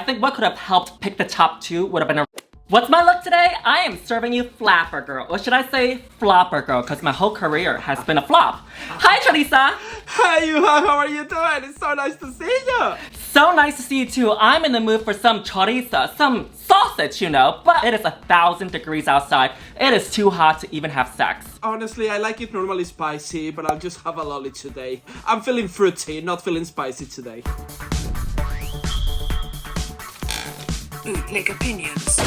think what could have helped pick the top two would have been a... What's my look today? I am serving you Flapper Girl. Or should I say Flopper Girl, because my whole career has been a flop. Hi, Choriza! Hi, Yuhua, how are you doing? It's so nice to see you! So nice to see you too. I'm in the mood for some choriza, some sausage, you know, but it is 1,000 degrees outside. It is too hot to even have sex. Honestly, I like it normally spicy, but I'll just have a lolly today. I'm feeling fruity, not feeling spicy today. Bootleg opinions.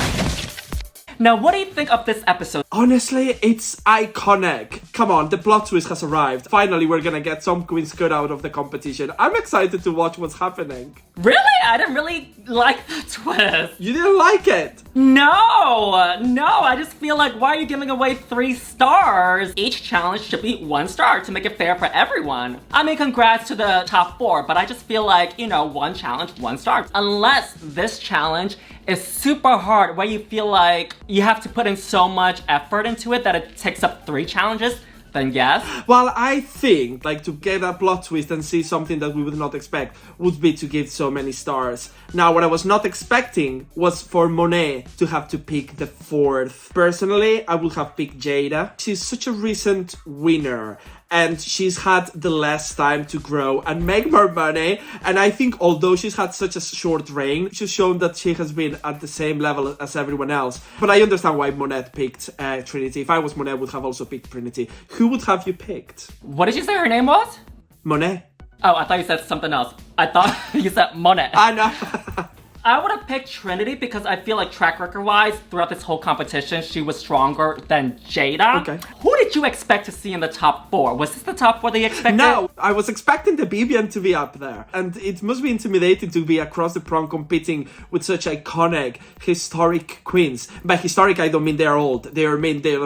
Now, what do you think of this episode? Honestly, it's iconic. Come on, the plot twist has arrived. Finally, we're gonna get some queens cut out of the competition. I'm excited to watch what's happening. Really? I didn't really like the twist. You didn't like it? No, I just feel like, why are you giving away 3 stars? Each challenge should be 1 star to make it fair for everyone. I mean, congrats to the top 4, but I just feel like, you know, 1 challenge, 1 star. Unless this challenge is super hard, where you feel like you have to put in so much effort into it that it takes up 3 challenges, then yes. Well, I think, like, to get a plot twist and see something that we would not expect would be to give so many stars. Now, what I was not expecting was for Monét to have to pick the 4th. Personally, I would have picked Jaida. She's such a recent winner, and she's had the less time to grow and make more money. And I think although she's had such a short reign, she's shown that she has been at the same level as everyone else. But I understand why Monét picked Trinity. If I was Monét, I would have also picked Trinity. Who would have you picked? What did you say her name was? Monét. Oh, I thought you said something else. I thought you said Monét. I know. I would have picked Trinity because I feel like track record-wise, throughout this whole competition, she was stronger than Jaida. Okay. Who did you expect to see in the top 4? Was this the top 4 that you expected? No, I was expecting the Vivienne to be up there. And it must be intimidating to be across the prom competing with such iconic, historic queens. By historic, I don't mean they're old. They're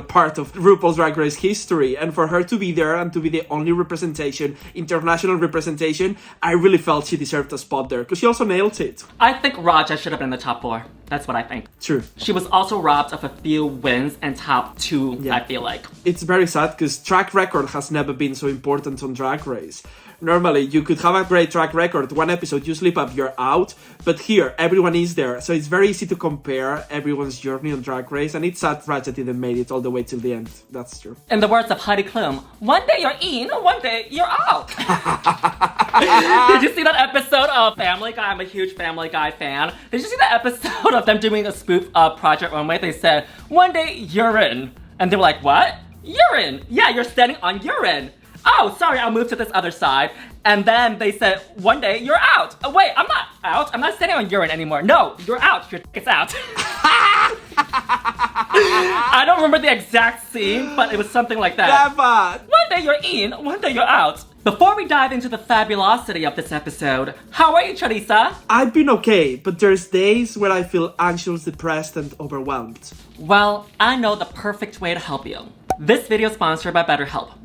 part of RuPaul's Drag Race history. And for her to be there and to be the only representation, international representation, I really felt she deserved a spot there. Because she also nailed it. I think Raja should have been in the top 4. That's what I think. True. She was also robbed of a few wins and top 2, yeah. I feel like. It's very sad because track record has never been so important on Drag Race. Normally, you could have a great track record, 1 episode, you slip up, you're out. But here, everyone is there. So it's very easy to compare everyone's journey on Drag Race. And it's sad Raja didn't make it all the way till the end. That's true. In the words of Heidi Klum, one day you're in, one day you're out. Did you see that episode of Family Guy? I'm a huge Family Guy fan. Did you see that episode of them doing a spoof of Project Runway? They said, one day you're in. And they were like, what? Urine. Yeah, you're standing on urine. Oh, sorry, I'll move to this other side. And then they said, one day you're out. Oh, wait, I'm not out. I'm not standing on urine anymore. No, you're out. Your ticket's out. I don't remember the exact scene, but it was something like that. Never. One day you're in, one day you're out. Before we dive into the fabulosity of this episode, how are you, Choriza? I've been okay, but there's days where I feel anxious, depressed, and overwhelmed. Well, I know the perfect way to help you. This video is sponsored by BetterHelp.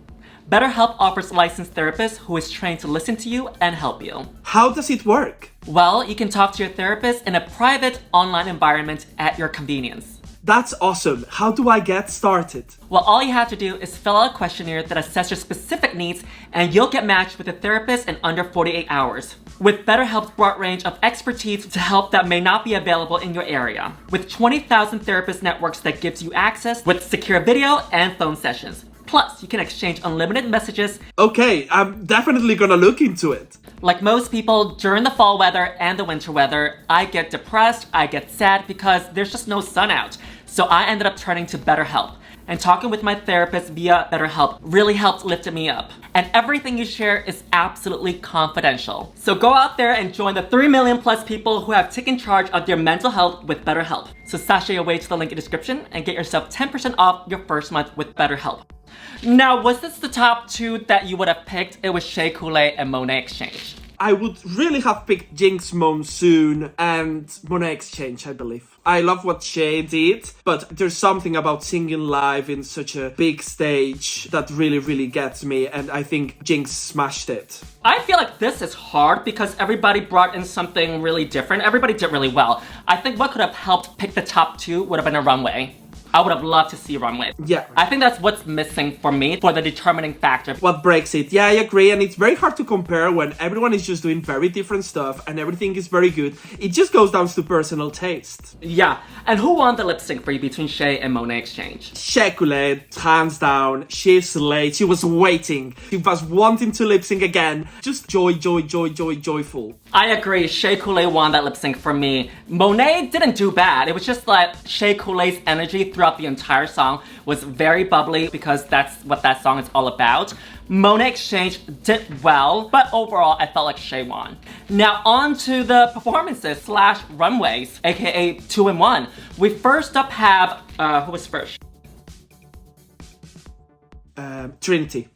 BetterHelp offers licensed therapists who is trained to listen to you and help you. How does it work? Well, you can talk to your therapist in a private online environment at your convenience. That's awesome. How do I get started? Well, all you have to do is fill out a questionnaire that assesses your specific needs, and you'll get matched with a therapist in under 48 hours. With BetterHelp's broad range of expertise to help that may not be available in your area. With 20,000 therapist networks that gives you access with secure video and phone sessions. Plus, you can exchange unlimited messages. Okay, I'm definitely gonna look into it. Like most people, during the fall weather and the winter weather, I get depressed, I get sad because there's just no sun out. So I ended up turning to BetterHelp. And talking with my therapist via BetterHelp really helped lift me up. And everything you share is absolutely confidential. So go out there and join the 3 million plus people who have taken charge of their mental health with BetterHelp. So sashay away to the link in the description and get yourself 10% off your first month with BetterHelp. Now, was this the top 2 that you would have picked? It was Shea, Couleé, and Monét Exchange. I would really have picked Jinkx, Monsoon, and Monét Exchange, I believe. I love what Shea did, but there's something about singing live in such a big stage that really gets me, and I think Jinkx smashed it. I feel like this is hard because everybody brought in something really different. Everybody did really well. I think what could have helped pick the top 2 would have been a runway. I would have loved to see runways. Yeah. I think that's what's missing for me for the determining factor. What breaks it? Yeah, I agree, and it's very hard to compare when everyone is just doing very different stuff and everything is very good. It just goes down to personal taste. Yeah, and who won the lip sync for you between Shea and Monét exchange? Shea Couleé, hands down. She slayed. She was waiting. She was wanting to lip sync again. Just joyful. I agree, Shea Couleé won that lip sync for me. Monét didn't do bad. It was just like Shea Couleé's energy throughout the entire song was very bubbly because that's what that song is all about. Monét exchange did well, but overall I felt like Shea won. Now on to the performances / runways, aka 2 and 1. We first up have, who was first? Trinity.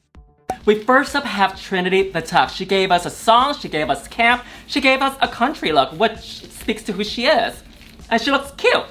We first up have Trinity the Tuck. She gave us a song, she gave us camp, she gave us a country look, which speaks to who she is. And she looks cute.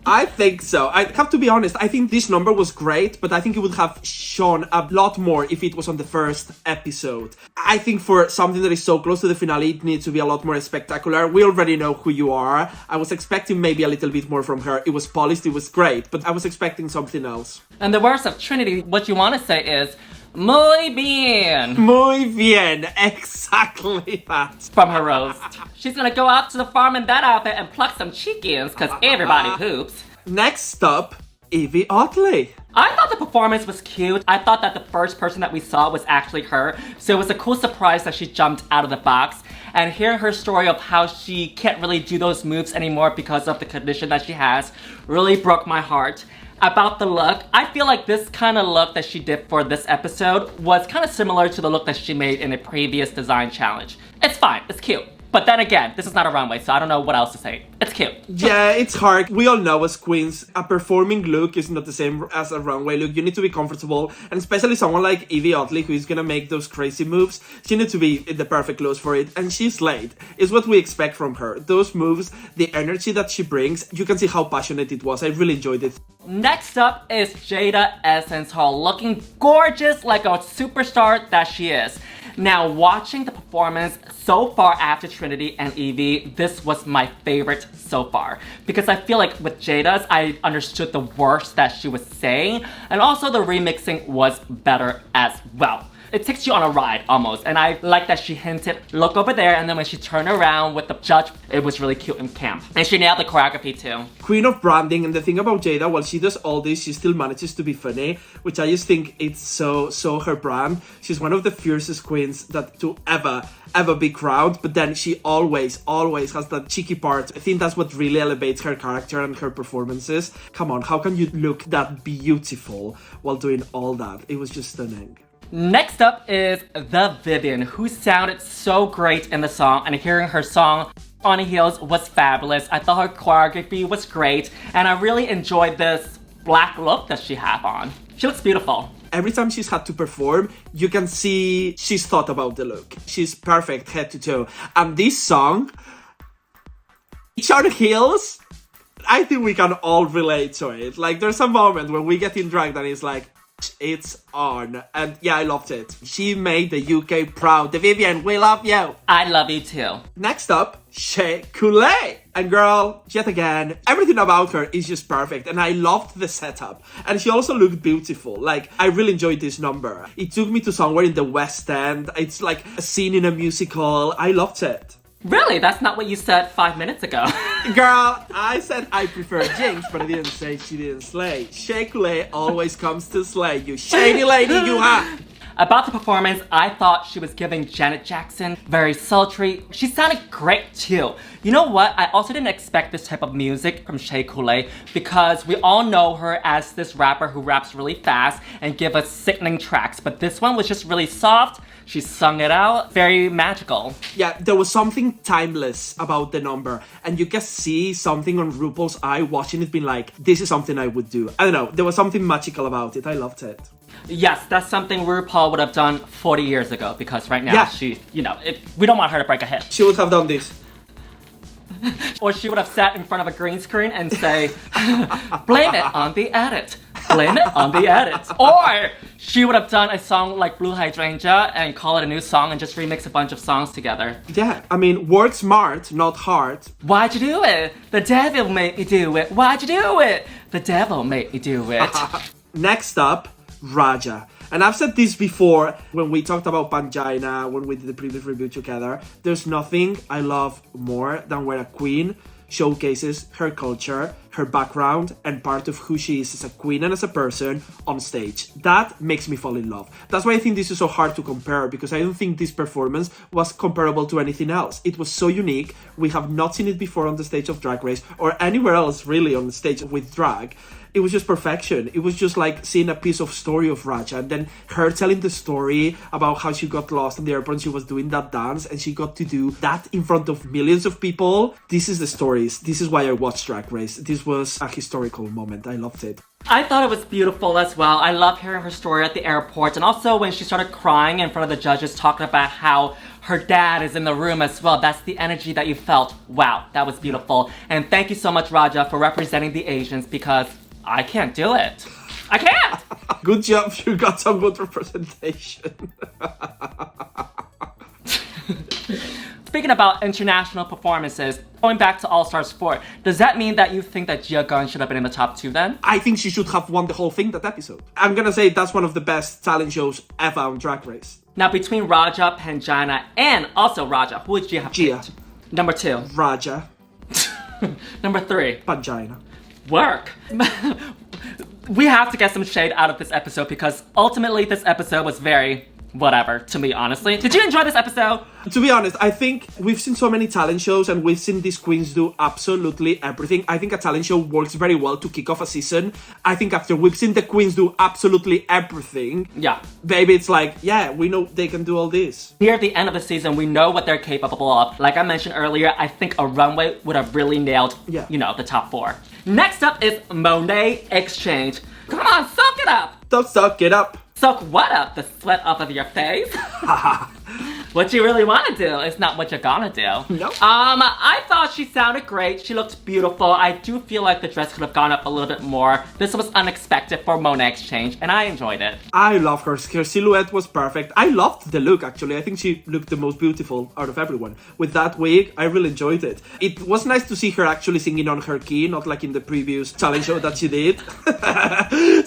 I think so. I have to be honest, I think this number was great, but I think it would have shown a lot more if it was on the first episode. I think for something that is so close to the finale, it needs to be a lot more spectacular. We already know who you are. I was expecting maybe a little bit more from her. It was polished, it was great, but I was expecting something else. And the words of Trinity, what you want to say is, muy bien. Muy bien, exactly that. From her roast. She's gonna go out to the farm in that outfit and pluck some chickens, cause everybody poops. Next up, Yvie Oddly. I thought the performance was cute. I thought that the first person that we saw was actually her. So it was a cool surprise that she jumped out of the box. And hearing her story of how she can't really do those moves anymore because of the condition that she has really broke my heart. About the look, I feel like this kind of look that she did for this episode was kind of similar to the look that she made in a previous design challenge. It's fine, it's cute. But then again, this is not a runway, so I don't know what else to say. It's cute. Yeah, it's hard. We all know as queens, a performing look is not the same as a runway look. You need to be comfortable, and especially someone like Yvie Oddly, who is gonna make those crazy moves, she needs to be in the perfect clothes for it, and she's slayed. It's what we expect from her. Those moves, the energy that she brings, you can see how passionate it was. I really enjoyed it. Next up is Jaida Essence Hall, looking gorgeous like a superstar that she is. Now, watching the performance so far after Trinity and Yvie, this was my favorite so far. Because I feel like with Jaida's, I understood the words that she was saying, and also the remixing was better as well. It takes you on a ride, almost, and I like that she hinted, look over there, and then when she turned around with the judge, it was really cute and camp. And she nailed the choreography too. Queen of branding, and the thing about Jaida, while she does all this, she still manages to be funny, which I just think it's so her brand. She's one of the fiercest queens that to ever be crowned, but then she always has that cheeky part. I think that's what really elevates her character and her performances. Come on, how can you look that beautiful while doing all that? It was just stunning. Next up is the Vivienne, who sounded so great in the song, and hearing her song on heels was fabulous. I thought her choreography was great, and I really enjoyed this black look that she had on. She looks beautiful. Every time she's had to perform, you can see she's thought about the look. She's perfect head to toe. And this song, it's on heels. I think we can all relate to it. Like, there's a moment when we get in drag that is like, it's on. And yeah, I loved it. She made the UK proud. The Vivienne, we love you. I love you too. Next up, Shea Couleé. And girl, yet again, everything about her is just perfect. And I loved the setup. And she also looked beautiful. Like, I really enjoyed this number. It took me to somewhere in the West End. It's like a scene in a musical. I loved it. Really? That's not what you said 5 minutes ago. Girl, I said I prefer Jinkx, but I didn't say she didn't slay. Shea Couleé always comes to slay, you shady lady you are. About the performance, I thought she was giving Janet Jackson, very sultry. She sounded great too. You know what? I also didn't expect this type of music from Shea Couleé because we all know her as this rapper who raps really fast and give us sickening tracks, but this one was just really soft. She sung it out, very magical. Yeah, there was something timeless about the number, and you can see something on RuPaul's eye watching it being like, this is something I would do. I don't know, there was something magical about it. I loved it. Yes, that's something RuPaul would have done 40 years ago because right now she, we don't want her to break a hip. She would have done this. Or she would have sat in front of a green screen and say, blame it on the edit. Blame it on the edit. Or she would have done a song like Blue Hydrangea and call it a new song and just remix a bunch of songs together. Yeah, I mean, work smart, not hard. Why'd you do it? The devil made me do it. Why'd you do it? The devil made me do it. Next up, Raja. And I've said this before when we talked about Pangina, when we did the previous review together. There's nothing I love more than when a queen showcases her culture, her background, and part of who she is as a queen and as a person on stage. That makes me fall in love. That's why I think this is so hard to compare, because I don't think this performance was comparable to anything else. It was so unique. We have not seen it before on the stage of Drag Race or anywhere else really on the stage with drag. It was just perfection. It was just like seeing a piece of story of Raja, and then her telling the story about how she got lost in the airport and she was doing that dance and she got to do that in front of millions of people. This is the stories. This is why I watched Drag Race. This was a historical moment. I loved it. I thought it was beautiful as well. I love hearing her story at the airport, and also when she started crying in front of the judges talking about how her dad is in the room as well. That's the energy that you felt. Wow, that was beautiful. And thank you so much, Raja, for representing the Asians, because I can't do it. I can't! Good job, you got some good representation. Speaking about international performances, going back to All-Stars 4, does that mean that you think that Gia Gunn should have been in the top 2 then? I think she should have won the whole thing that episode. I'm gonna say that's one of the best talent shows ever on Drag Race. Now, between Raja, Pangina, and also Raja, who would Gia have Gia. picked? Number 2. Raja. Number 3. Pangina. Work. We have to get some shade out of this episode because ultimately this episode was very whatever to me, honestly. Did you enjoy this episode? To be honest, I think we've seen so many talent shows and we've seen these queens do absolutely everything. I think a talent show works very well to kick off a season. I think after we've seen the queens do absolutely everything, yeah, maybe it's like, yeah, we know they can do all this. Near the end of the season, we know what they're capable of. Like I mentioned earlier, I think a runway would have really nailed, you know, the top 4. Next up is Monét Exchange. Come on, soak it up! Don't suck it up. Soak what up? The sweat off of your face? What you really want to do is not what you're gonna do. No. I thought she sounded great. She looked beautiful. I do feel like the dress could have gone up a little bit more. This was unexpected for Monét Exchange, and I enjoyed it. I love her. Her silhouette was perfect. I loved the look, actually. I think she looked the most beautiful out of everyone. With that wig, I really enjoyed it. It was nice to see her actually singing on her key, not like in the previous talent show that she did.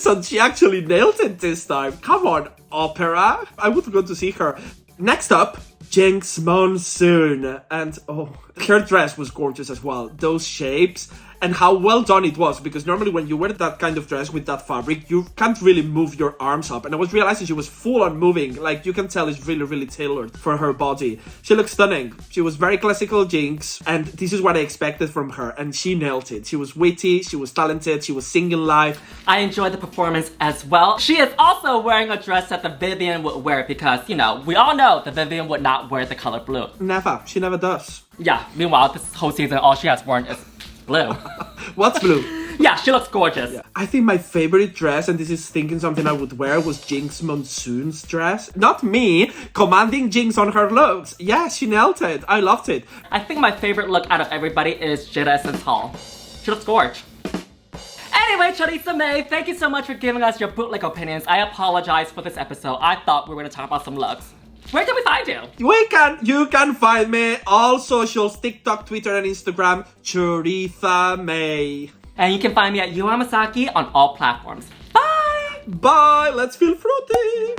So she actually nailed it this time. Come on, opera. I would go to see her. Next up, Jinkx Monsoon. And oh, her dress was gorgeous as well. Those shapes and how well done it was, because normally when you wear that kind of dress with that fabric, you can't really move your arms up. And I was realizing she was full on moving. Like, you can tell it's really, really tailored for her body. She looks stunning. She was very classical Jinkx, and this is what I expected from her, and she nailed it. She was witty, she was talented, she was singing live. I enjoyed the performance as well. She is also wearing a dress that the Vivienne would wear because, you know, we all know the Vivienne would not wear the color blue. Never. She never does. Yeah, meanwhile, this whole season, all she has worn is blue. What's blue? Yeah, she looks gorgeous. Yeah. I think my favorite dress, and this is thinking something I would wear, was Jinkx Monsoon's dress. Not me, commanding Jinkx on her looks. Yeah, she nailed it. I loved it. I think my favorite look out of everybody is Jaida Essence Hall. She looks gorgeous. Anyway, Choriza May, thank you so much for giving us your bootleg opinions. I apologize for this episode. I thought we were going to talk about some looks. Where can we find you? You can find me all socials, TikTok, Twitter, and Instagram, Choriza May. And you can find me at Yuhua Hamasaki on all platforms. Bye! Bye! Let's feel fruity!